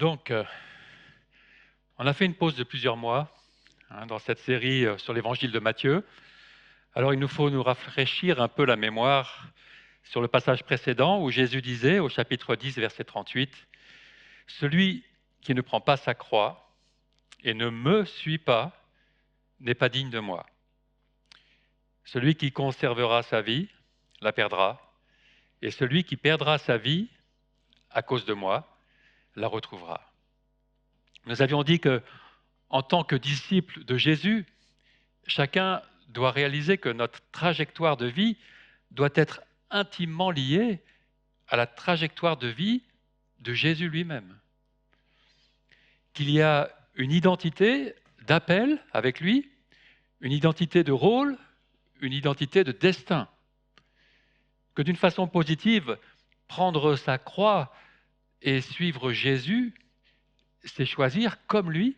Donc, on a fait une pause de plusieurs mois dans cette série sur l'évangile de Matthieu. Alors, il nous faut nous rafraîchir un peu la mémoire sur le passage précédent où Jésus disait au chapitre 10, verset 38, « Celui qui ne prend pas sa croix et ne me suit pas n'est pas digne de moi. Celui qui conservera sa vie la perdra, et celui qui perdra sa vie à cause de moi la retrouvera. » Nous avions dit que, en tant que disciples de Jésus, chacun doit réaliser que notre trajectoire de vie doit être intimement liée à la trajectoire de vie de Jésus lui-même. Qu'il y a une identité d'appel avec lui, une identité de rôle, une identité de destin. Que d'une façon positive, prendre sa croix et suivre Jésus, c'est choisir, comme lui,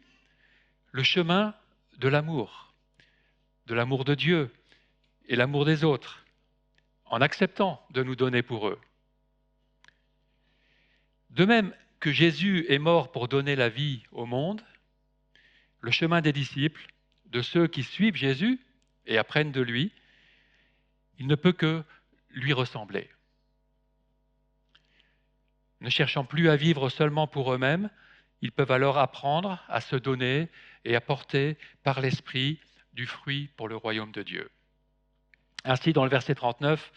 le chemin de l'amour de Dieu et l'amour des autres, en acceptant de nous donner pour eux. De même que Jésus est mort pour donner la vie au monde, le chemin des disciples, de ceux qui suivent Jésus et apprennent de lui, il ne peut que lui ressembler. Ne cherchant plus à vivre seulement pour eux-mêmes, ils peuvent alors apprendre à se donner et à porter par l'Esprit du fruit pour le royaume de Dieu. Ainsi, dans le verset 39,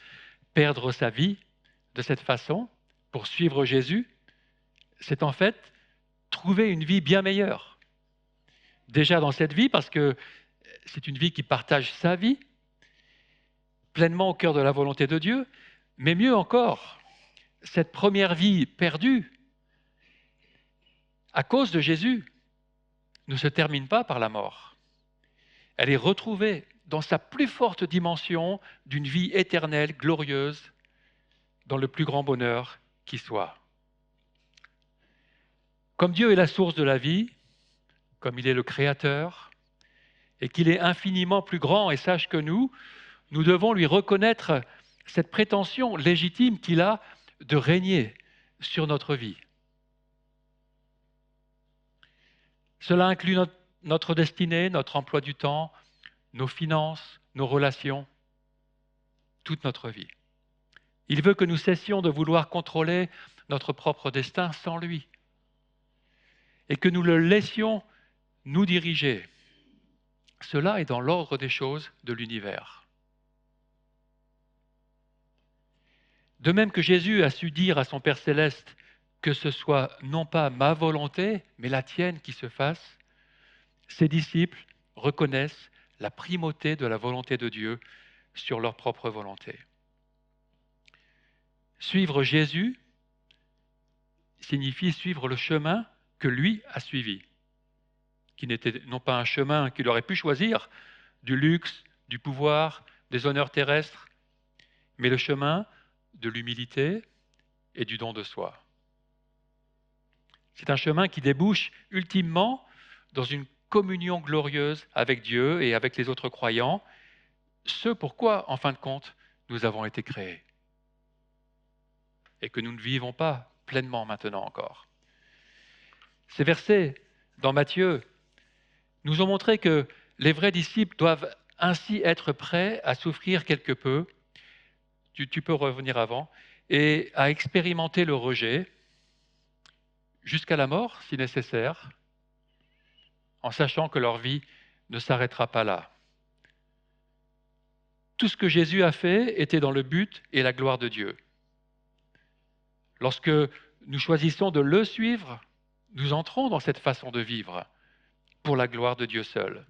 perdre sa vie de cette façon pour suivre Jésus, c'est en fait trouver une vie bien meilleure. Déjà dans cette vie, parce que c'est une vie qui partage sa vie, pleinement au cœur de la volonté de Dieu, mais mieux encore, cette première vie perdue à cause de Jésus ne se termine pas par la mort. Elle est retrouvée dans sa plus forte dimension d'une vie éternelle, glorieuse, dans le plus grand bonheur qui soit. Comme Dieu est la source de la vie, comme il est le Créateur, et qu'il est infiniment plus grand et sage que nous devons lui reconnaître cette prétention légitime qu'il a de régner sur notre vie. Cela inclut notre destinée, notre emploi du temps, nos finances, nos relations, toute notre vie. Il veut que nous cessions de vouloir contrôler notre propre destin sans lui et que nous le laissions nous diriger. Cela est dans l'ordre des choses de l'univers. De même que Jésus a su dire à son Père céleste que ce soit non pas ma volonté, mais la tienne qui se fasse, ses disciples reconnaissent la primauté de la volonté de Dieu sur leur propre volonté. Suivre Jésus signifie suivre le chemin que lui a suivi, qui n'était non pas un chemin qu'il aurait pu choisir, du luxe, du pouvoir, des honneurs terrestres, mais le chemin de l'humilité et du don de soi. C'est un chemin qui débouche ultimement dans une communion glorieuse avec Dieu et avec les autres croyants, ce pourquoi, en fin de compte, nous avons été créés et que nous ne vivons pas pleinement maintenant encore. Ces versets dans Matthieu nous ont montré que les vrais disciples doivent ainsi être prêts à souffrir quelque peu, tu peux revenir avant, et à expérimenter le rejet jusqu'à la mort si nécessaire, en sachant que leur vie ne s'arrêtera pas là. Tout ce que Jésus a fait était dans le but et la gloire de Dieu. Lorsque nous choisissons de le suivre, nous entrons dans cette façon de vivre pour la gloire de Dieu seul.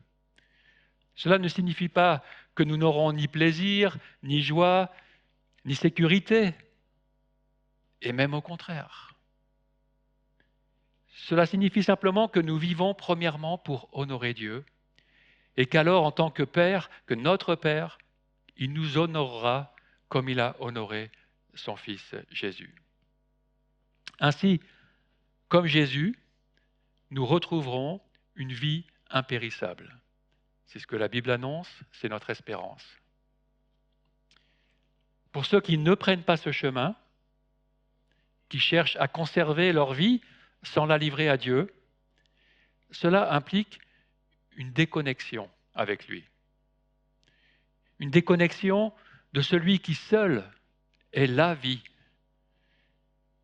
Cela ne signifie pas que nous n'aurons ni plaisir, ni joie, ni sécurité, et même au contraire. Cela signifie simplement que nous vivons premièrement pour honorer Dieu, et qu'alors, en tant que Père, que notre Père, il nous honorera comme il a honoré son Fils Jésus. Ainsi, comme Jésus, nous retrouverons une vie impérissable. C'est ce que la Bible annonce, c'est notre espérance. Pour ceux qui ne prennent pas ce chemin, qui cherchent à conserver leur vie sans la livrer à Dieu, cela implique une déconnexion avec lui. Une déconnexion de celui qui seul est la vie,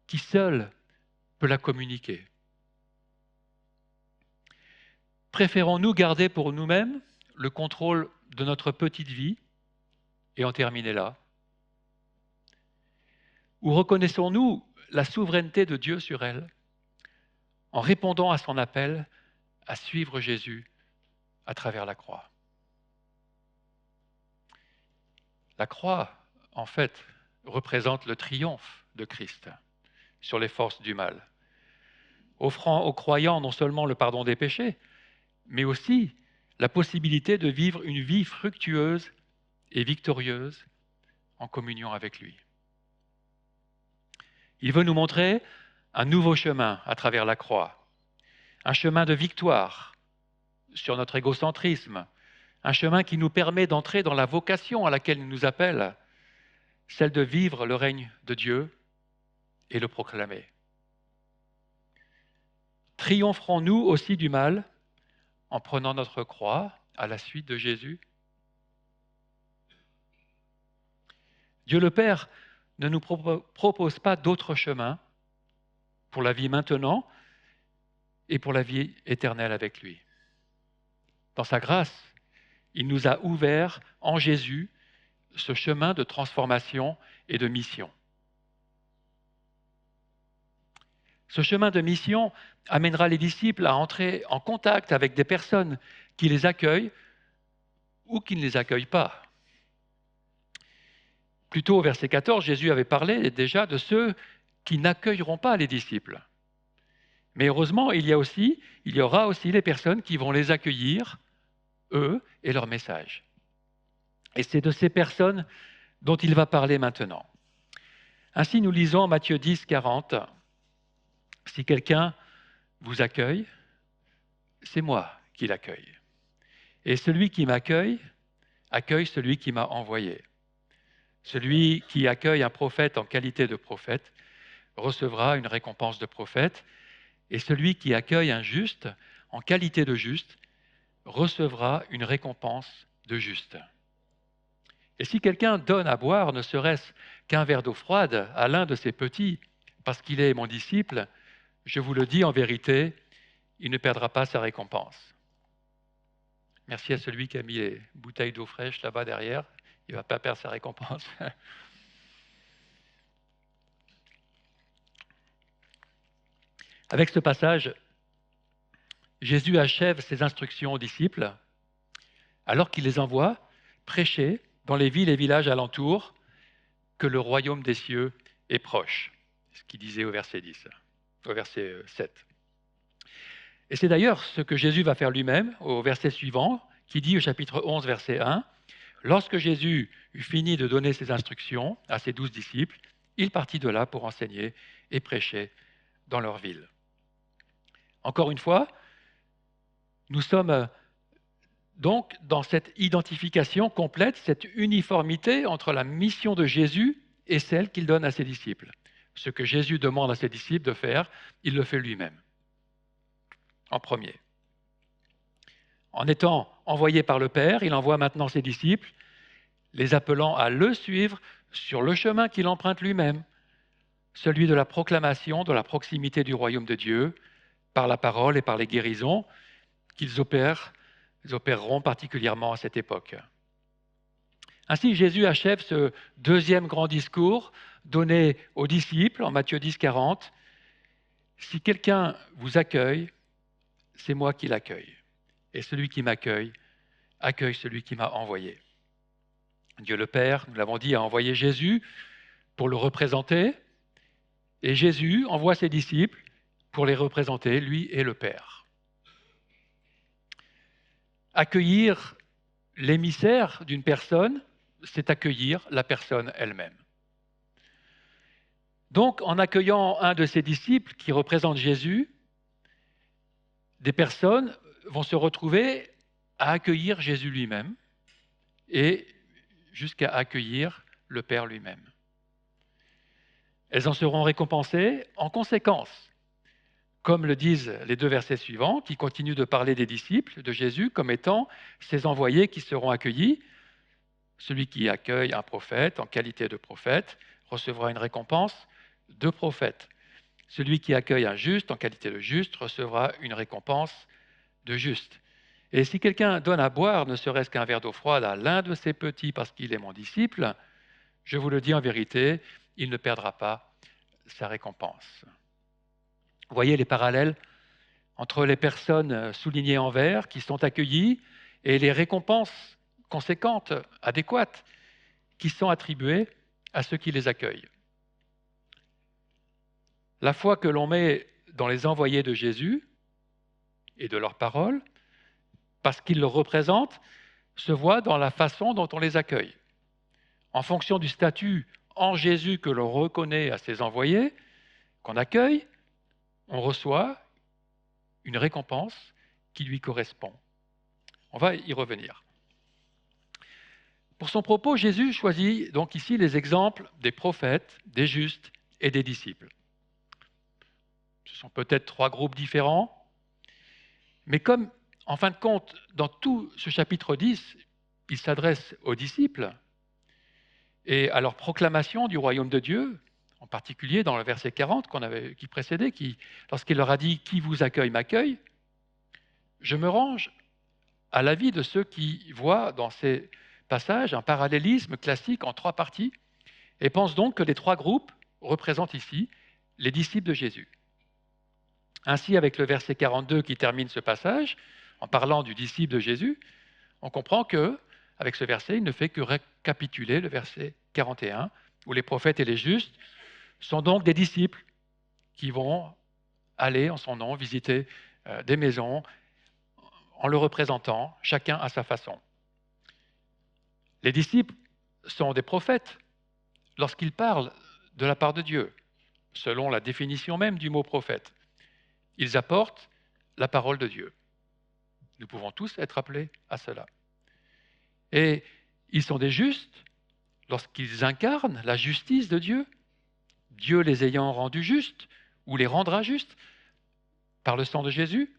qui seul peut la communiquer. Préférons-nous garder pour nous-mêmes le contrôle de notre petite vie et en terminer là? Ou reconnaissons-nous la souveraineté de Dieu sur elle en répondant à son appel à suivre Jésus à travers la croix? La croix, en fait, représente le triomphe de Christ sur les forces du mal, offrant aux croyants non seulement le pardon des péchés, mais aussi la possibilité de vivre une vie fructueuse et victorieuse en communion avec lui. Il veut nous montrer un nouveau chemin à travers la croix, un chemin de victoire sur notre égocentrisme, un chemin qui nous permet d'entrer dans la vocation à laquelle il nous appelle, celle de vivre le règne de Dieu et le proclamer. Triompherons-nous aussi du mal en prenant notre croix à la suite de Jésus? Dieu le Père ne nous propose pas d'autre chemin pour la vie maintenant et pour la vie éternelle avec lui. Dans sa grâce, il nous a ouvert en Jésus ce chemin de transformation et de mission. Ce chemin de mission amènera les disciples à entrer en contact avec des personnes qui les accueillent ou qui ne les accueillent pas. Plus tôt, au verset 14, Jésus avait parlé déjà de ceux qui n'accueilleront pas les disciples. Mais heureusement, il y aura aussi les personnes qui vont les accueillir, eux et leur message. Et c'est de ces personnes dont il va parler maintenant. Ainsi, nous lisons Matthieu 10, 40. « Si quelqu'un vous accueille, c'est moi qui l'accueille. Et celui qui m'accueille, accueille celui qui m'a envoyé. Celui qui accueille un prophète en qualité de prophète recevra une récompense de prophète, et celui qui accueille un juste en qualité de juste recevra une récompense de juste. Et si quelqu'un donne à boire ne serait-ce qu'un verre d'eau froide à l'un de ses petits, parce qu'il est mon disciple, je vous le dis en vérité, il ne perdra pas sa récompense. » Merci à celui qui a mis les bouteilles d'eau fraîche là-bas derrière. Il ne va pas perdre sa récompense. Avec ce passage, Jésus achève ses instructions aux disciples alors qu'il les envoie prêcher dans les villes et villages alentours que le royaume des cieux est proche. C'est ce qu'il disait au verset 7. Et c'est d'ailleurs ce que Jésus va faire lui-même au verset suivant, qui dit au chapitre 11, verset 1, « Lorsque Jésus eut fini de donner ses instructions à ses 12 disciples, il partit de là pour enseigner et prêcher dans leur ville. » Encore une fois, nous sommes donc dans cette identification complète, cette uniformité entre la mission de Jésus et celle qu'il donne à ses disciples. Ce que Jésus demande à ses disciples de faire, il le fait lui-même, en premier. En étant envoyé par le Père, il envoie maintenant ses disciples, les appelant à le suivre sur le chemin qu'il emprunte lui-même, celui de la proclamation de la proximité du royaume de Dieu, par la parole et par les guérisons qu'ils opéreront particulièrement à cette époque. Ainsi, Jésus achève ce deuxième grand discours donné aux disciples en Matthieu 10, 40. « Si quelqu'un vous accueille, c'est moi qui l'accueille. Et celui qui m'accueille, accueille celui qui m'a envoyé. » Dieu le Père, nous l'avons dit, a envoyé Jésus pour le représenter, et Jésus envoie ses disciples pour les représenter, lui et le Père. Accueillir l'émissaire d'une personne, c'est accueillir la personne elle-même. Donc, en accueillant un de ses disciples qui représente Jésus, des personnes vont se retrouver à accueillir Jésus lui-même et jusqu'à accueillir le Père lui-même. Elles en seront récompensées en conséquence, comme le disent les 2 versets suivants, qui continuent de parler des disciples de Jésus comme étant ces envoyés qui seront accueillis. Celui qui accueille un prophète en qualité de prophète recevra une récompense de prophète. Celui qui accueille un juste en qualité de juste recevra une récompense de juste. Et si quelqu'un donne à boire ne serait-ce qu'un verre d'eau froide à l'un de ses petits parce qu'il est mon disciple, je vous le dis en vérité, il ne perdra pas sa récompense. Vous voyez les parallèles entre les personnes soulignées en vert qui sont accueillies et les récompenses conséquentes, adéquates, qui sont attribuées à ceux qui les accueillent. La foi que l'on met dans les envoyés de Jésus et de leurs paroles, parce qu'ils le représentent, se voit dans la façon dont on les accueille. En fonction du statut en Jésus que l'on reconnaît à ses envoyés, qu'on accueille, on reçoit une récompense qui lui correspond. On va y revenir. Pour son propos, Jésus choisit donc ici les exemples des prophètes, des justes et des disciples. Ce sont peut-être 3 groupes différents, mais comme, en fin de compte, dans tout ce chapitre 10, il s'adresse aux disciples et à leur proclamation du royaume de Dieu, en particulier dans le verset 40 qui précédait, lorsqu'il leur a dit « Qui vous accueille m'accueille », je me range à l'avis de ceux qui voient dans ces passages un parallélisme classique en 3 parties et pensent donc que les 3 groupes représentent ici les disciples de Jésus. Ainsi, avec le verset 42 qui termine ce passage, en parlant du disciple de Jésus, on comprend que, avec ce verset, il ne fait que récapituler le verset 41, où les prophètes et les justes sont donc des disciples qui vont aller en son nom visiter des maisons en le représentant, chacun à sa façon. Les disciples sont des prophètes lorsqu'ils parlent de la part de Dieu, selon la définition même du mot prophète. Ils apportent la parole de Dieu. Nous pouvons tous être appelés à cela. Et ils sont des justes lorsqu'ils incarnent la justice de Dieu, Dieu les ayant rendus justes, ou les rendra justes, par le sang de Jésus.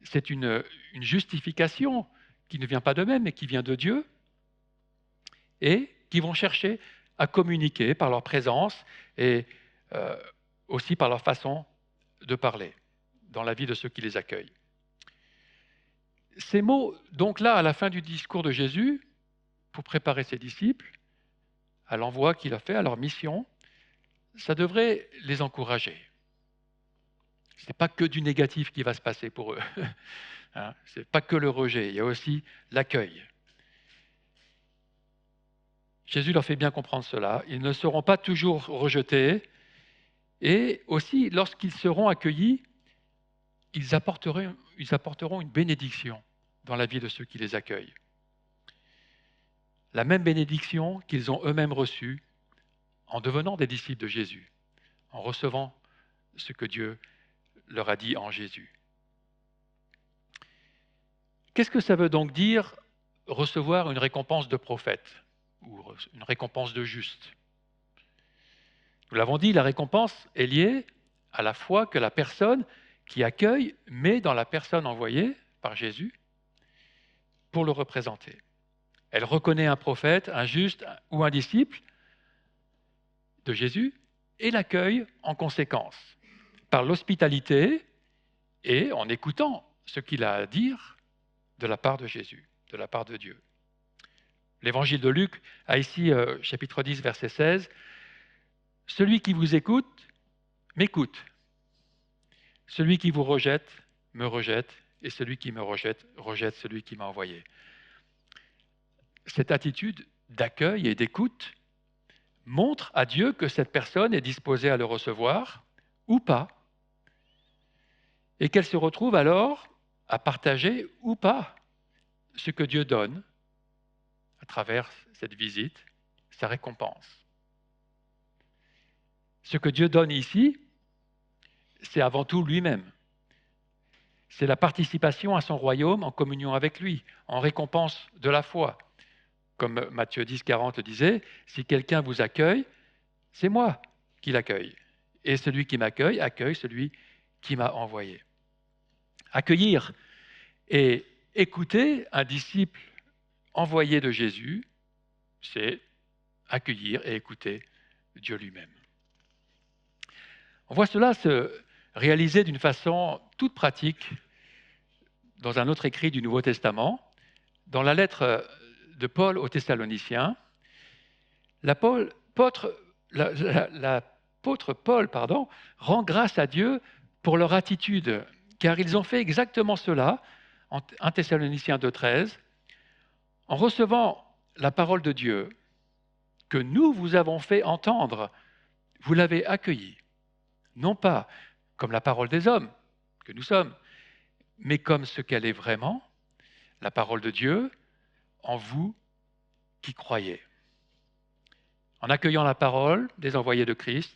C'est une justification qui ne vient pas d'eux-mêmes, mais qui vient de Dieu, et qui vont chercher à communiquer par leur présence et aussi par leur façon de parler dans la vie de ceux qui les accueillent. Ces mots, donc là, à la fin du discours de Jésus, pour préparer ses disciples à l'envoi qu'il a fait, à leur mission, ça devrait les encourager. Ce n'est pas que du négatif qui va se passer pour eux. Hein, ce n'est pas que le rejet, il y a aussi l'accueil. Jésus leur fait bien comprendre cela. Ils ne seront pas toujours rejetés. Et aussi, lorsqu'ils seront accueillis, ils apporteront une bénédiction dans la vie de ceux qui les accueillent. La même bénédiction qu'ils ont eux-mêmes reçue en devenant des disciples de Jésus, en recevant ce que Dieu leur a dit en Jésus. Qu'est-ce que ça veut donc dire recevoir une récompense de prophète ou une récompense de juste? Nous l'avons dit, la récompense est liée à la foi que la personne qui accueille met dans la personne envoyée par Jésus pour le représenter. Elle reconnaît un prophète, un juste ou un disciple de Jésus et l'accueille en conséquence, par l'hospitalité et en écoutant ce qu'il a à dire de la part de Jésus, de la part de Dieu. L'évangile de Luc a ici, chapitre 10, verset 16, « Celui qui vous écoute, m'écoute. Celui qui vous rejette, me rejette, et celui qui me rejette, rejette celui qui m'a envoyé. » Cette attitude d'accueil et d'écoute montre à Dieu que cette personne est disposée à le recevoir ou pas, et qu'elle se retrouve alors à partager ou pas ce que Dieu donne à travers cette visite, sa récompense. Ce que Dieu donne ici, c'est avant tout lui-même. C'est la participation à son royaume en communion avec lui, en récompense de la foi. Comme Matthieu 10, 40 disait, « Si quelqu'un vous accueille, c'est moi qui l'accueille. Et celui qui m'accueille, accueille celui qui m'a envoyé. Accueillir et écouter un disciple envoyé de Jésus, c'est accueillir et écouter Dieu lui-même. On voit cela se réaliser d'une façon toute pratique dans un autre écrit du Nouveau Testament, dans la lettre de Paul aux Thessaloniciens. L'apôtre Paul rend grâce à Dieu pour leur attitude, car ils ont fait exactement cela, en 1 Thessaloniciens 2,13, en recevant la parole de Dieu que nous vous avons fait entendre, vous l'avez accueillie, non pas comme la parole des hommes que nous sommes, mais comme ce qu'elle est vraiment, la parole de Dieu, en vous qui croyez. En accueillant la parole des envoyés de Christ,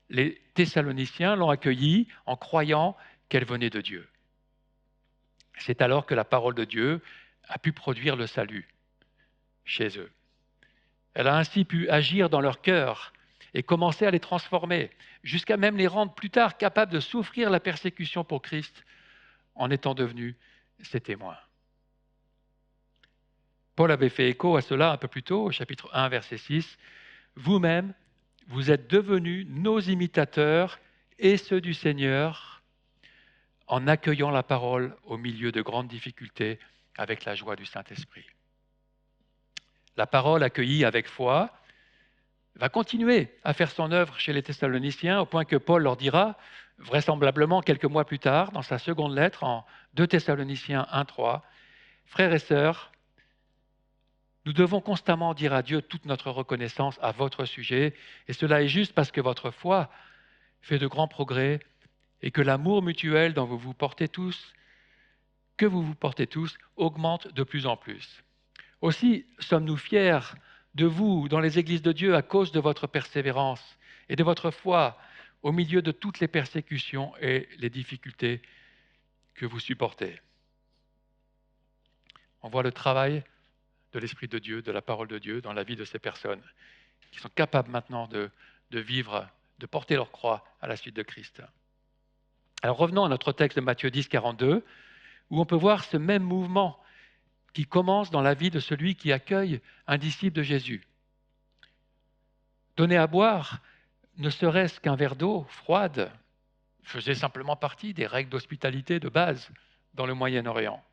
les Thessaloniciens l'ont accueillie en croyant qu'elle venait de Dieu. C'est alors que la parole de Dieu a pu produire le salut chez eux. Elle a ainsi pu agir dans leur cœur et commencer à les transformer, jusqu'à même les rendre plus tard capables de souffrir la persécution pour Christ en étant devenus ses témoins. Paul avait fait écho à cela un peu plus tôt, au chapitre 1, verset 6. « Vous-même, vous êtes devenus nos imitateurs et ceux du Seigneur en accueillant la parole au milieu de grandes difficultés avec la joie du Saint-Esprit. » La parole accueillie avec foi va continuer à faire son œuvre chez les Thessaloniciens, au point que Paul leur dira, vraisemblablement quelques mois plus tard, dans sa seconde lettre, en 2 Thessaloniciens 1,3, « Frères et sœurs, nous devons constamment dire à Dieu toute notre reconnaissance à votre sujet, et cela est juste parce que votre foi fait de grands progrès et que l'amour mutuel dont vous vous portez tous augmente de plus en plus. Aussi sommes-nous fiers de vous dans les églises de Dieu à cause de votre persévérance et de votre foi au milieu de toutes les persécutions et les difficultés que vous supportez. » On voit le travail de l'Esprit de Dieu, de la parole de Dieu dans la vie de ces personnes qui sont capables maintenant de vivre, de porter leur croix à la suite de Christ. Alors revenons à notre texte de Matthieu 10, 42, où on peut voir ce même mouvement qui commence dans la vie de celui qui accueille un disciple de Jésus. Donner à boire, ne serait-ce qu'un verre d'eau froide, faisait simplement partie des règles d'hospitalité de base dans le Moyen-Orient.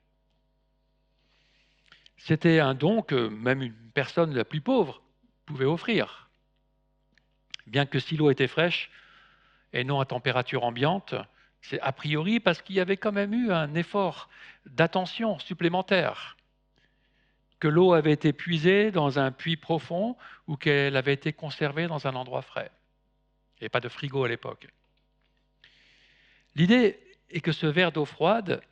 C'était un don que même une personne la plus pauvre pouvait offrir. Bien que si l'eau était fraîche et non à température ambiante, c'est a priori parce qu'il y avait quand même eu un effort d'attention supplémentaire, que l'eau avait été puisée dans un puits profond ou qu'elle avait été conservée dans un endroit frais. Il n'y avait pas de frigo à l'époque. L'idée est que ce verre d'eau froide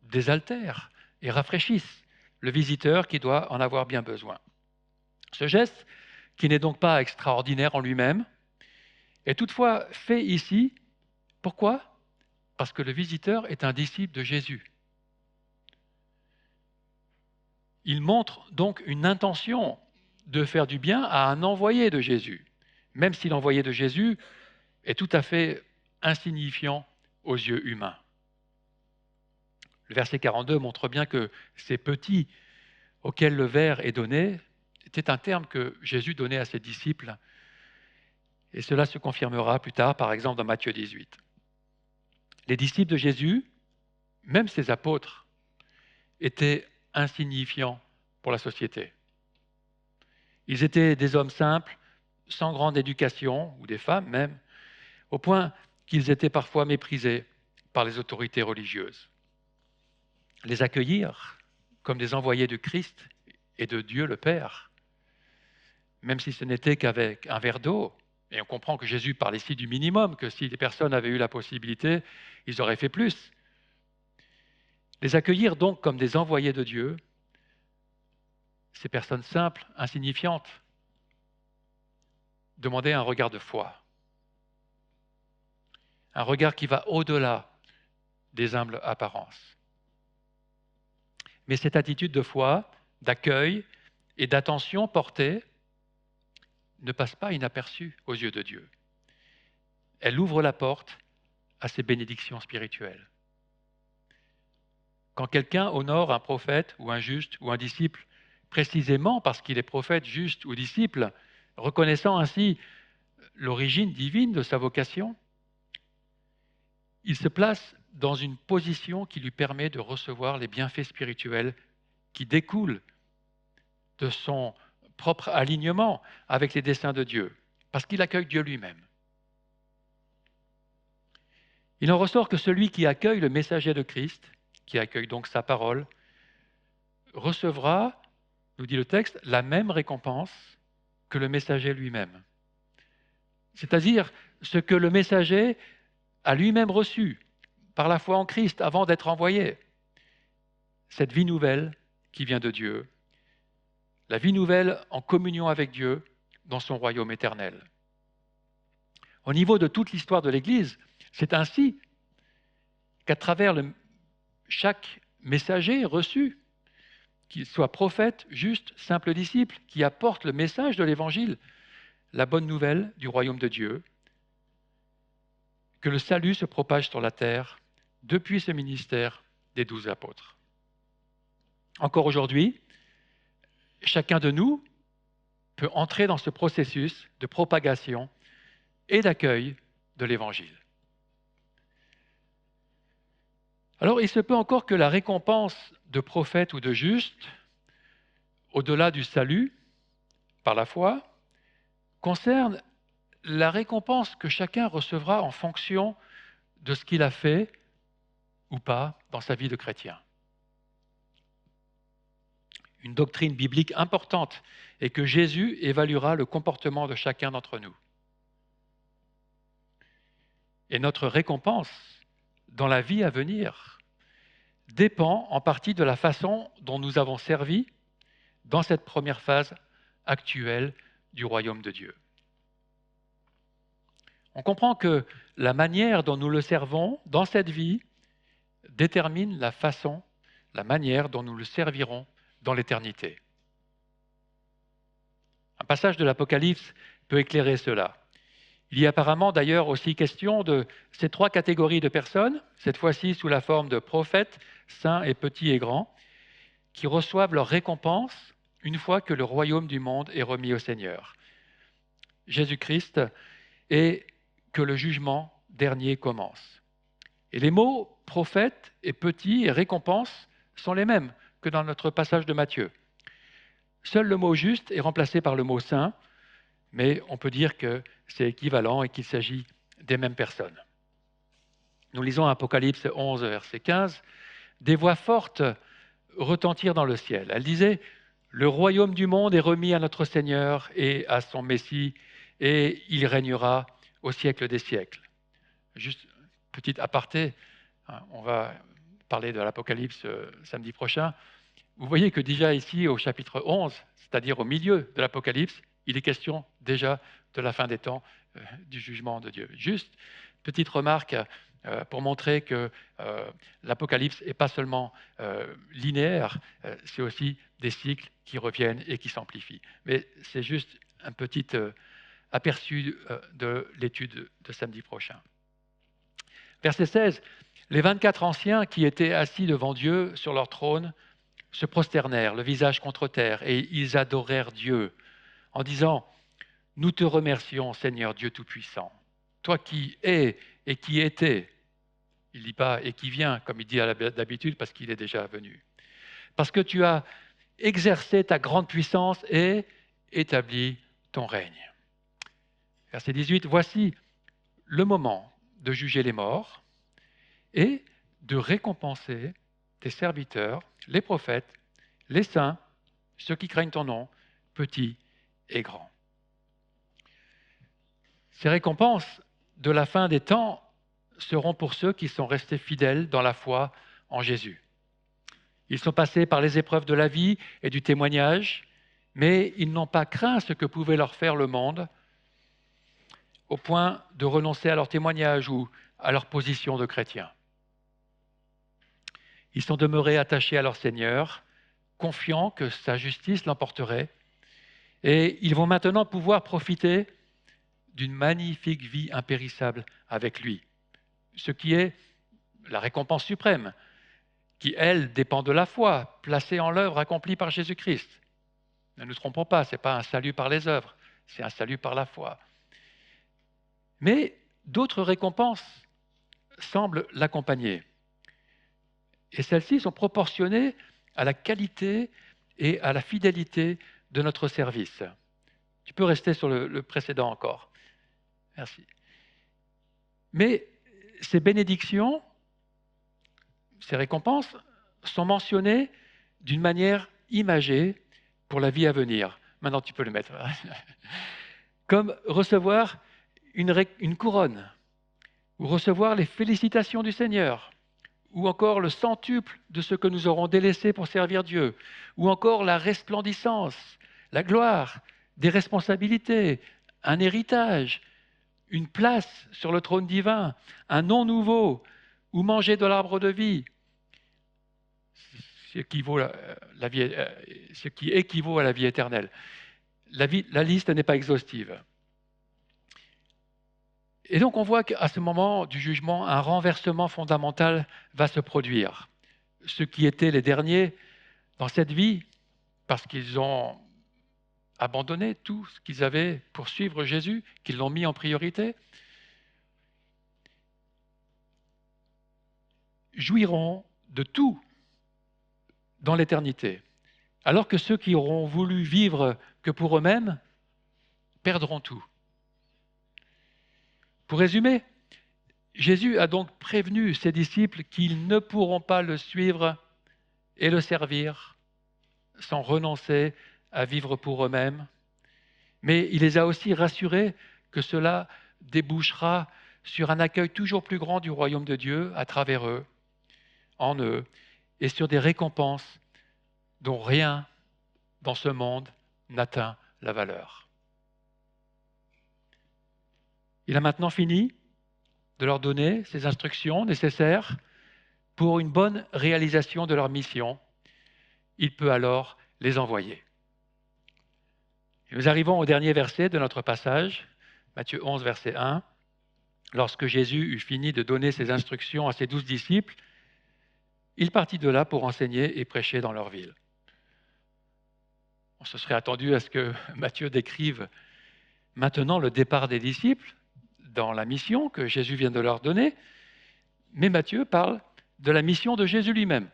désaltère et rafraîchisse le visiteur qui doit en avoir bien besoin. Ce geste, qui n'est donc pas extraordinaire en lui-même, est toutefois fait ici. Pourquoi ? Parce que le visiteur est un disciple de Jésus. Il montre donc une intention de faire du bien à un envoyé de Jésus, même si l'envoyé de Jésus est tout à fait insignifiant aux yeux humains. Le verset 42 montre bien que ces petits auxquels le verre est donné était un terme que Jésus donnait à ses disciples, et cela se confirmera plus tard, par exemple dans Matthieu 18. Les disciples de Jésus, même ses apôtres, étaient insignifiants pour la société. Ils étaient des hommes simples, sans grande éducation, ou des femmes même, au point qu'ils étaient parfois méprisés par les autorités religieuses. Les accueillir comme des envoyés de Christ et de Dieu le Père, même si ce n'était qu'avec un verre d'eau, et on comprend que Jésus parle ici du minimum, que si les personnes avaient eu la possibilité, ils auraient fait plus. Les accueillir donc comme des envoyés de Dieu, ces personnes simples, insignifiantes, demandaient un regard de foi. Un regard qui va au-delà des humbles apparences. Mais cette attitude de foi, d'accueil et d'attention portée ne passe pas inaperçue aux yeux de Dieu. Elle ouvre la porte à ses bénédictions spirituelles. Quand quelqu'un honore un prophète ou un juste ou un disciple, précisément parce qu'il est prophète, juste ou disciple, reconnaissant ainsi l'origine divine de sa vocation, il se place dans une position qui lui permet de recevoir les bienfaits spirituels qui découlent de son propre alignement avec les desseins de Dieu, parce qu'il accueille Dieu lui-même. Il en ressort que celui qui accueille le messager de Christ, qui accueille donc sa parole, recevra, nous dit le texte, la même récompense que le messager lui-même. C'est-à-dire ce que le messager a lui-même reçu par la foi en Christ avant d'être envoyé. Cette vie nouvelle qui vient de Dieu, la vie nouvelle en communion avec Dieu dans son royaume éternel. Au niveau de toute l'histoire de l'Église, c'est ainsi qu'à travers chaque messager reçu, qu'il soit prophète, juste, simple disciple, qui apporte le message de l'Évangile, la bonne nouvelle du royaume de Dieu, que le salut se propage sur la terre depuis ce ministère des 12 apôtres. Encore aujourd'hui, chacun de nous peut entrer dans ce processus de propagation et d'accueil de l'Évangile. Alors, il se peut encore que la récompense de prophète ou de juste, au-delà du salut, par la foi, concerne la récompense que chacun recevra en fonction de ce qu'il a fait ou pas dans sa vie de chrétien. Une doctrine biblique importante est que Jésus évaluera le comportement de chacun d'entre nous. Et notre récompense dans la vie à venir dépend en partie de la façon dont nous avons servi dans cette première phase actuelle du royaume de Dieu. On comprend que la manière dont nous le servons dans cette vie détermine la manière dont nous le servirons dans l'éternité. Un passage de l'Apocalypse peut éclairer cela. Il y a apparemment d'ailleurs aussi question de ces trois catégories de personnes, cette fois-ci sous la forme de prophètes, saints et petits et grands, qui reçoivent leur récompense une fois que le royaume du monde est remis au Seigneur, Jésus-Christ, et que le jugement dernier commence. Et les mots prophète et petit et récompense sont les mêmes que dans notre passage de Matthieu. Seul le mot juste est remplacé par le mot saint, mais on peut dire que c'est équivalent et qu'il s'agit des mêmes personnes. Nous lisons Apocalypse 11, verset 15, « Des voix fortes retentirent dans le ciel. Elles disaient, « Le royaume du monde est remis à notre Seigneur et à son Messie, et il régnera au siècle des siècles. » Juste petit aparté, on va parler de l'Apocalypse samedi prochain. Vous voyez que déjà ici, au chapitre 11, c'est-à-dire au milieu de l'Apocalypse, il est question déjà de la fin des temps, du jugement de Dieu. Juste petite remarque pour montrer que l'Apocalypse n'est pas seulement linéaire, c'est aussi des cycles qui reviennent et qui s'amplifient. Mais c'est juste un petit aperçu de l'étude de samedi prochain. Verset 16, « Les 24 anciens qui étaient assis devant Dieu sur leur trône se prosternèrent, le visage contre terre, et ils adorèrent Dieu en disant, « Nous te remercions, Seigneur Dieu Tout-Puissant, toi qui es et qui étais. » Il ne dit pas « et qui vient », comme il dit d'habitude, parce qu'il est déjà venu. « Parce que tu as exercé ta grande puissance et établi ton règne. » Verset 18, « Voici le moment de juger les morts et de récompenser tes serviteurs, les prophètes, les saints, ceux qui craignent ton nom, petits et grands. » Ces récompenses de la fin des temps seront pour ceux qui sont restés fidèles dans la foi en Jésus. Ils sont passés par les épreuves de la vie et du témoignage, mais ils n'ont pas craint ce que pouvait leur faire le monde, au point de renoncer à leur témoignage ou à leur position de chrétien. Ils sont demeurés attachés à leur Seigneur, confiants que sa justice l'emporterait, et ils vont maintenant pouvoir profiter d'une magnifique vie impérissable avec lui, ce qui est la récompense suprême, qui, elle, dépend de la foi, placée en l'œuvre accomplie par Jésus-Christ. Ne nous trompons pas, ce n'est pas un salut par les œuvres, c'est un salut par la foi. Mais d'autres récompenses semblent l'accompagner. Et celles-ci sont proportionnées à la qualité et à la fidélité de notre service. Tu peux rester sur le précédent encore. Merci. Mais ces bénédictions, ces récompenses sont mentionnées d'une manière imagée pour la vie à venir. Maintenant, tu peux le mettre. Comme recevoir une couronne, ou recevoir les félicitations du Seigneur, ou encore le centuple de ce que nous aurons délaissé pour servir Dieu, ou encore la resplendissance, la gloire, des responsabilités, un héritage, une place sur le trône divin, un nom nouveau, ou manger de l'arbre de vie, ce qui équivaut à la vie éternelle. La liste n'est pas exhaustive. Et donc on voit qu'à ce moment du jugement, un renversement fondamental va se produire. Ceux qui étaient les derniers dans cette vie, parce qu'ils ont abandonné tout ce qu'ils avaient pour suivre Jésus, qu'ils l'ont mis en priorité, jouiront de tout dans l'éternité, alors que ceux qui auront voulu vivre que pour eux-mêmes perdront tout. Pour résumer, Jésus a donc prévenu ses disciples qu'ils ne pourront pas le suivre et le servir sans renoncer à vivre pour eux-mêmes, mais il les a aussi rassurés que cela débouchera sur un accueil toujours plus grand du royaume de Dieu à travers eux, en eux, et sur des récompenses dont rien dans ce monde n'atteint la valeur. Il a maintenant fini de leur donner ces instructions nécessaires pour une bonne réalisation de leur mission. Il peut alors les envoyer. Et nous arrivons au dernier verset de notre passage, Matthieu 11, verset 1. Lorsque Jésus eut fini de donner ses instructions à ses 12 disciples, il partit de là pour enseigner et prêcher dans leur ville. On se serait attendu à ce que Matthieu décrive maintenant le départ des disciples dans la mission que Jésus vient de leur donner, mais Matthieu parle de la mission de Jésus lui-même,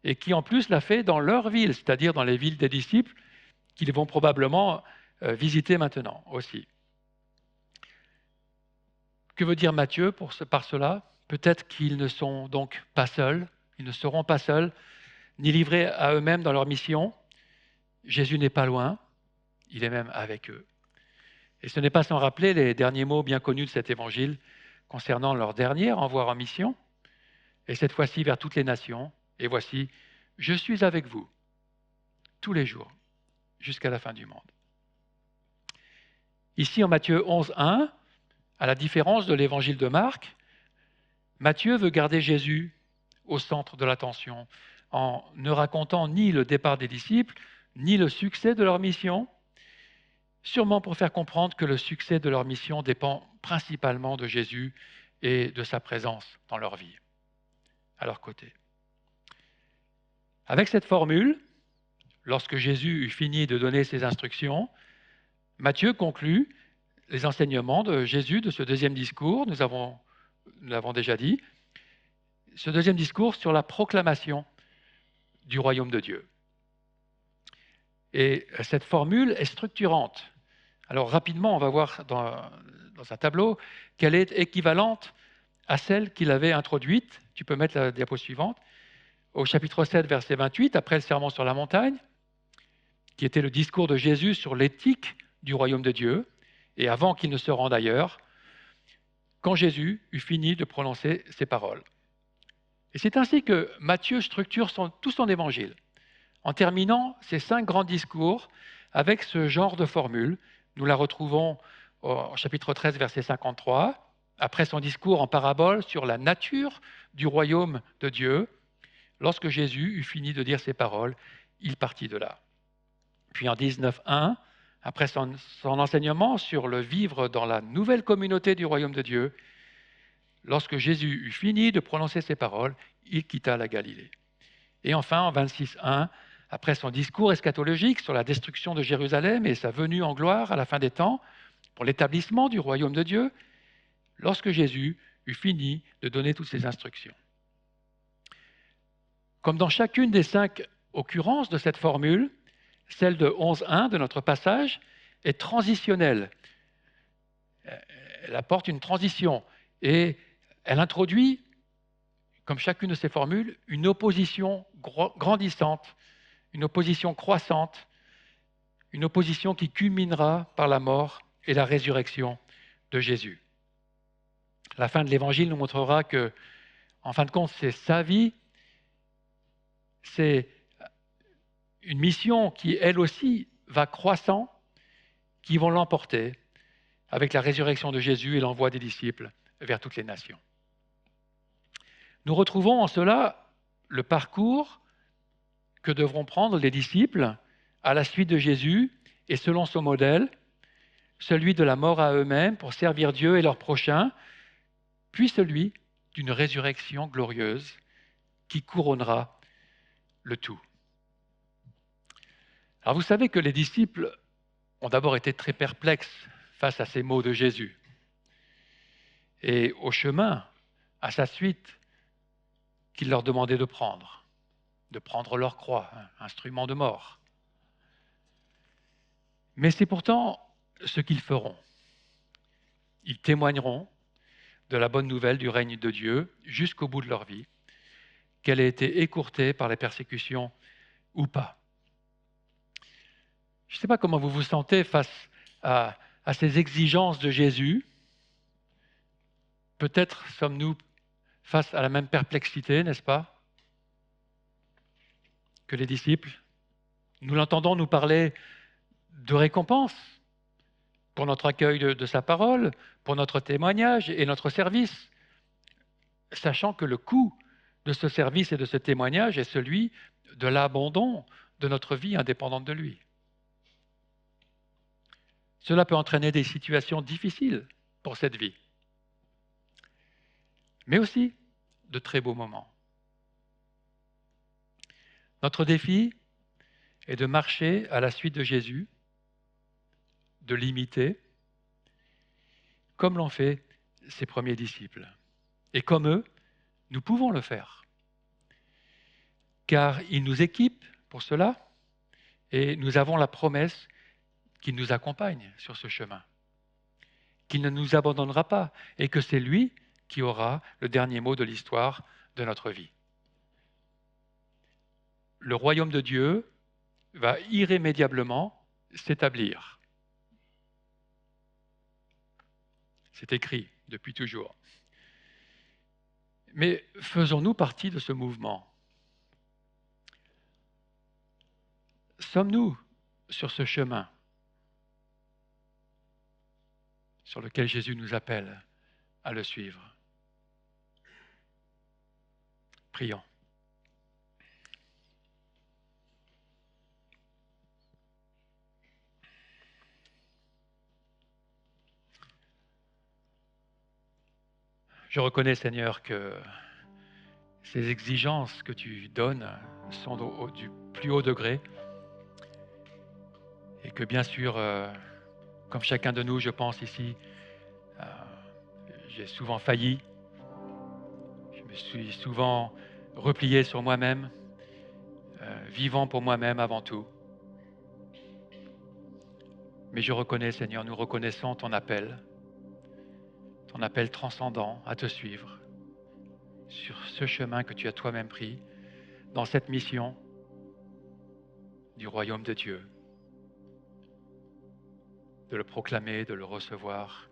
et qui en plus l'a fait dans leur ville, c'est-à-dire dans les villes des disciples, qu'ils vont probablement visiter maintenant aussi. Que veut dire Matthieu par cela ? Peut-être qu'ils ne sont donc pas seuls, ils ne seront pas seuls, ni livrés à eux-mêmes dans leur mission. Jésus n'est pas loin, il est même avec eux. Et ce n'est pas sans rappeler les derniers mots bien connus de cet évangile concernant leur dernier envoi en mission, et cette fois-ci vers toutes les nations. Et voici, je suis avec vous tous les jours, jusqu'à la fin du monde. Ici en Matthieu 11, 1, à la différence de l'évangile de Marc, Matthieu veut garder Jésus au centre de l'attention, en ne racontant ni le départ des disciples, ni le succès de leur mission, sûrement pour faire comprendre que le succès de leur mission dépend principalement de Jésus et de sa présence dans leur vie, à leur côté. Avec cette formule, lorsque Jésus eut fini de donner ses instructions, Matthieu conclut les enseignements de Jésus de ce deuxième discours, nous l'avons déjà dit, ce deuxième discours sur la proclamation du royaume de Dieu. Et cette formule est structurante. Alors rapidement, on va voir dans un tableau qu'elle est équivalente à celle qu'il avait introduite. Tu peux mettre la diapo suivante. Au chapitre 7, verset 28, après le sermon sur la montagne, qui était le discours de Jésus sur l'éthique du royaume de Dieu, et avant qu'il ne se rende ailleurs, quand Jésus eut fini de prononcer ces paroles. Et c'est ainsi que Matthieu structure tout son évangile, en terminant ces 5 grands discours avec ce genre de formule. Nous la retrouvons au chapitre 13, verset 53, après son discours en parabole sur la nature du royaume de Dieu. Lorsque Jésus eut fini de dire ces paroles, il partit de là. Puis en 19.1, après son enseignement sur le vivre dans la nouvelle communauté du royaume de Dieu, Lorsque Jésus eut fini de prononcer ces paroles, il quitta la Galilée. Et enfin, en 26.1, après son discours eschatologique sur la destruction de Jérusalem et sa venue en gloire à la fin des temps, pour l'établissement du royaume de Dieu, lorsque Jésus eut fini de donner toutes ces instructions. Comme dans chacune des 5 occurrences de cette formule, celle de 11.1 de notre passage est transitionnelle. Elle apporte une transition et elle introduit, comme chacune de ces formules, une opposition grandissante, une opposition croissante, une opposition qui culminera par la mort et la résurrection de Jésus. La fin de l'Évangile nous montrera que, en fin de compte, c'est sa vie, c'est une mission qui, elle aussi, va croissant, qui vont l'emporter avec la résurrection de Jésus et l'envoi des disciples vers toutes les nations. Nous retrouvons en cela le parcours que devront prendre les disciples à la suite de Jésus et selon son modèle, celui de la mort à eux-mêmes pour servir Dieu et leurs prochains, puis celui d'une résurrection glorieuse qui couronnera le tout. Alors vous savez que les disciples ont d'abord été très perplexes face à ces mots de Jésus. Et au chemin, à sa suite, qu'il leur demandait de prendre leur croix, instrument de mort. Mais c'est pourtant ce qu'ils feront. Ils témoigneront de la bonne nouvelle du règne de Dieu jusqu'au bout de leur vie, qu'elle ait été écourtée par les persécutions ou pas. Je ne sais pas comment vous vous sentez face à ces exigences de Jésus. Peut-être sommes-nous face à la même perplexité, n'est-ce pas, que les disciples. Nous l'entendons nous parler de récompense pour notre accueil de sa parole, pour notre témoignage et notre service, sachant que le coût de ce service et de ce témoignage est celui de l'abandon de notre vie indépendante de lui. Cela peut entraîner des situations difficiles pour cette vie, mais aussi de très beaux moments. Notre défi est de marcher à la suite de Jésus, de l'imiter, comme l'ont fait ses premiers disciples. Et comme eux, nous pouvons le faire, car il nous équipe pour cela et nous avons la promesse qu'il nous accompagne sur ce chemin, qu'il ne nous abandonnera pas et que c'est lui qui aura le dernier mot de l'histoire de notre vie. Le royaume de Dieu va irrémédiablement s'établir. C'est écrit depuis toujours. Mais faisons-nous partie de ce mouvement? Sommes-nous sur ce chemin sur lequel Jésus nous appelle à le suivre? Prions. Je reconnais, Seigneur, que ces exigences que tu donnes sont du plus haut degré et que bien sûr, comme chacun de nous, je pense ici, j'ai souvent failli, je me suis souvent replié sur moi-même, vivant pour moi-même avant tout. Mais je reconnais, Seigneur, nous reconnaissons ton appel transcendant à te suivre sur ce chemin que tu as toi-même pris, dans cette mission du royaume de Dieu, de le proclamer, de le recevoir.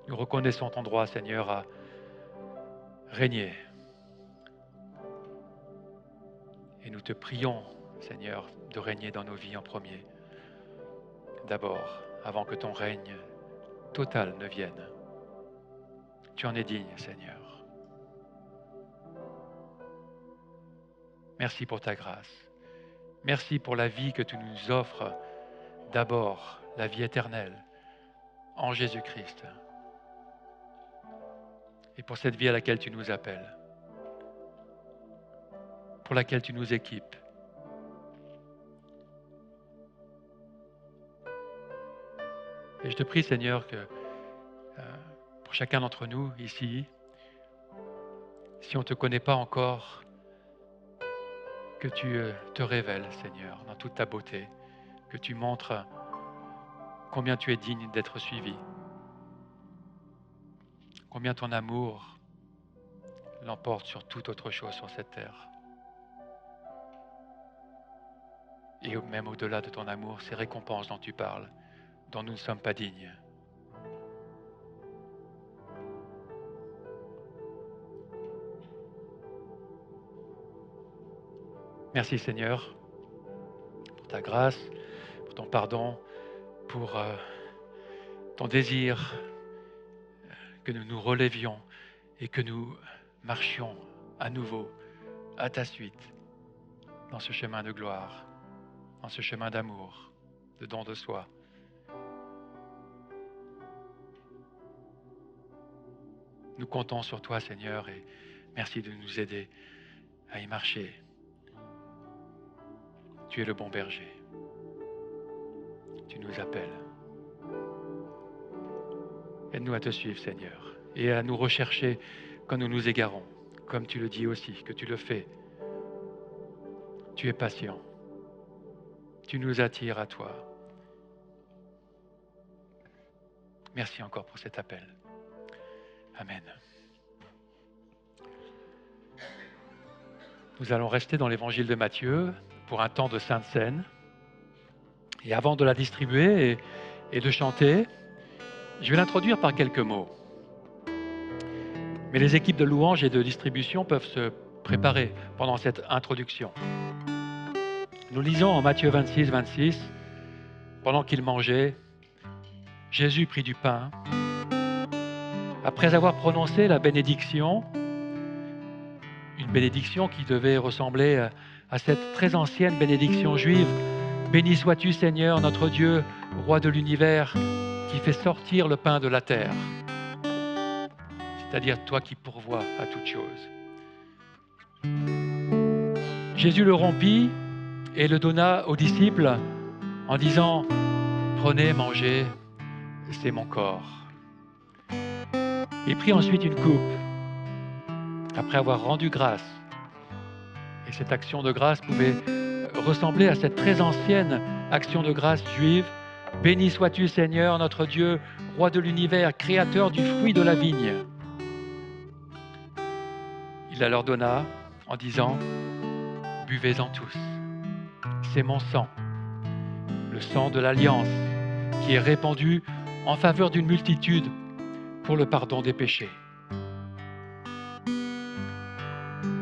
Nous reconnaissons ton droit, Seigneur, à régner. Et nous te prions, Seigneur, de régner dans nos vies en premier. D'abord, avant que ton règne total ne vienne. Tu en es digne, Seigneur. Merci pour ta grâce. Merci pour la vie que tu nous offres d'abord, la vie éternelle en Jésus-Christ. Et pour cette vie à laquelle tu nous appelles, pour laquelle tu nous équipes. Et je te prie, Seigneur, que pour chacun d'entre nous ici, si on ne te connaît pas encore, que tu te révèles, Seigneur, dans toute ta beauté, que tu montres combien tu es digne d'être suivi, combien ton amour l'emporte sur toute autre chose sur cette terre. Et même au-delà de ton amour, ces récompenses dont tu parles, dont nous ne sommes pas dignes. Merci Seigneur pour ta grâce, pour ton pardon, pour ton désir que nous nous relevions et que nous marchions à nouveau à ta suite dans ce chemin de gloire, dans ce chemin d'amour, de don de soi. Nous comptons sur toi, Seigneur, et merci de nous aider à y marcher. Tu es le bon berger. Tu nous appelles. Aide-nous à te suivre, Seigneur, et à nous rechercher quand nous nous égarons, comme tu le dis aussi, que tu le fais. Tu es patient. Tu nous attires à toi. Merci encore pour cet appel. Amen. Nous allons rester dans l'évangile de Matthieu pour un temps de Sainte Seine. Et avant de la distribuer et de chanter, je vais l'introduire par quelques mots. Mais les équipes de louange et de distribution peuvent se préparer pendant cette introduction. Nous lisons en Matthieu 26, 26, pendant qu'il mangeait, Jésus prit du pain. Après avoir prononcé la bénédiction, une bénédiction qui devait ressembler à cette très ancienne bénédiction juive, « Béni sois-tu Seigneur, notre Dieu, roi de l'univers, qui fait sortir le pain de la terre. » C'est-à-dire toi qui pourvois à toutes choses. Jésus le rompit et le donna aux disciples en disant « Prenez, mangez, c'est mon corps. » Il prit ensuite une coupe, après avoir rendu grâce. Et cette action de grâce pouvait ressembler à cette très ancienne action de grâce juive. « Béni sois-tu Seigneur, notre Dieu, roi de l'univers, créateur du fruit de la vigne. » Il la leur donna en disant « Buvez-en tous. C'est mon sang, le sang de l'alliance, qui est répandu en faveur d'une multitude pour le pardon des péchés. »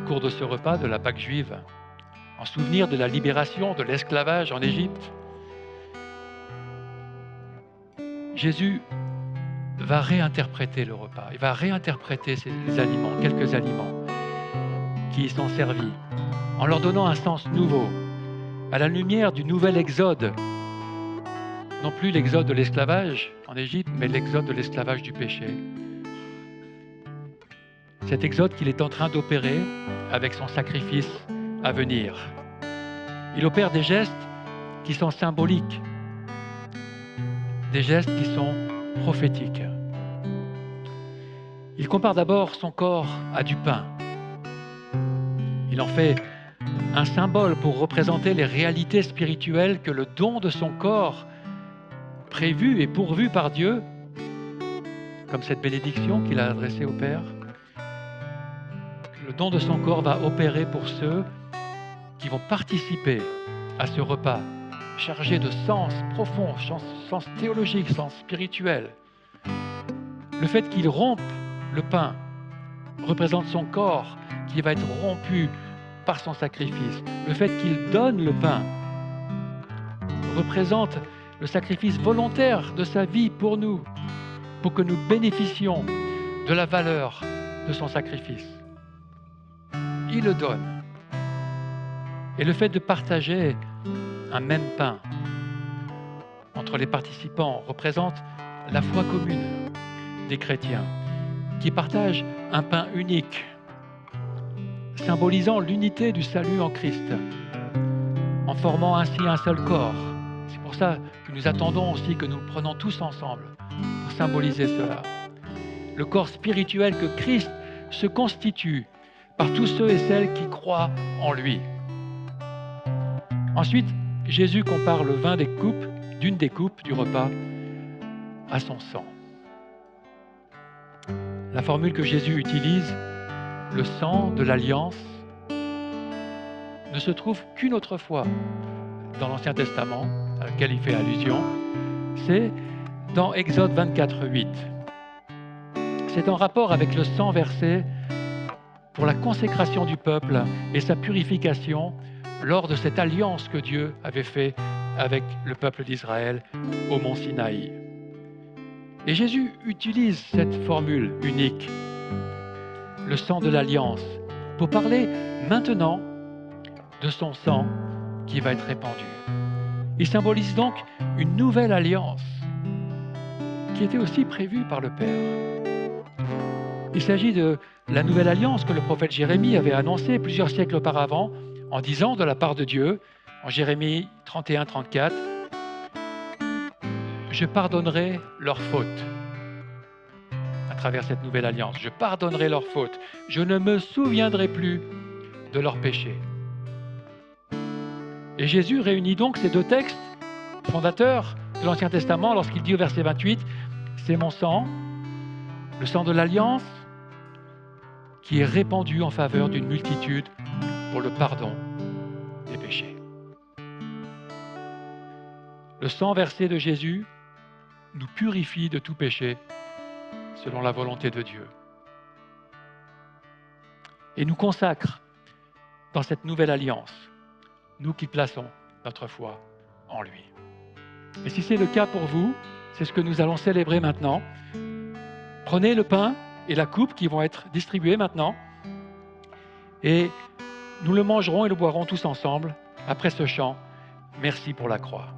Au cours de ce repas de la Pâque juive, en souvenir de la libération de l'esclavage en Égypte, Jésus va réinterpréter le repas. Il va réinterpréter les aliments, quelques aliments qui y sont servis, en leur donnant un sens nouveau, à la lumière du nouvel exode. Non plus l'exode de l'esclavage en Égypte, mais l'exode de l'esclavage du péché. Cet exode qu'il est en train d'opérer avec son sacrifice à venir. Il opère des gestes qui sont symboliques, des gestes qui sont prophétiques. Il compare d'abord son corps à du pain. Il en fait un symbole pour représenter les réalités spirituelles que le don de son corps, prévu et pourvu par Dieu, comme cette bénédiction qu'il a adressée au Père, le don de son corps va opérer pour ceux qui vont participer à ce repas chargé de sens profond, sens théologique, sens spirituel. Le fait qu'il rompe le pain représente son corps qui va être rompu par son sacrifice. Le fait qu'il donne le pain représente le sacrifice volontaire de sa vie pour nous, pour que nous bénéficions de la valeur de son sacrifice. Il le donne. Et le fait de partager un même pain entre les participants représente la foi commune des chrétiens qui partagent un pain unique, symbolisant l'unité du salut en Christ, en formant ainsi un seul corps. C'est pour ça que nous attendons aussi que nous le prenons tous ensemble pour symboliser cela. Le corps spirituel que Christ se constitue par tous ceux et celles qui croient en lui. Ensuite, Jésus compare le vin d'une des coupes du repas à son sang. La formule que Jésus utilise, le sang de l'alliance, ne se trouve qu'une autre fois dans l'Ancien Testament, à laquelle il fait allusion, c'est dans Exode 24, 8. C'est en rapport avec le sang versé pour la consécration du peuple et sa purification lors de cette alliance que Dieu avait faite avec le peuple d'Israël au mont Sinaï. Et Jésus utilise cette formule unique, le sang de l'alliance, pour parler maintenant de son sang qui va être répandu. Il symbolise donc une nouvelle alliance qui était aussi prévue par le Père. Il s'agit de la nouvelle alliance que le prophète Jérémie avait annoncée plusieurs siècles auparavant en disant de la part de Dieu, en Jérémie 31-34, « Je pardonnerai leurs fautes » à travers cette nouvelle alliance. « Je pardonnerai leurs fautes. Je ne me souviendrai plus de leurs péchés. » Et Jésus réunit donc ces deux textes fondateurs de l'Ancien Testament lorsqu'il dit au verset 28, « C'est mon sang, le sang de l'alliance, qui est répandu en faveur d'une multitude pour le pardon des péchés. » Le sang versé de Jésus nous purifie de tout péché selon la volonté de Dieu et nous consacre dans cette nouvelle alliance, nous qui plaçons notre foi en lui. Et si c'est le cas pour vous, c'est ce que nous allons célébrer maintenant. Prenez le pain et la coupe qui vont être distribués maintenant et nous le mangerons et le boirons tous ensemble après ce chant « Merci pour la croix ».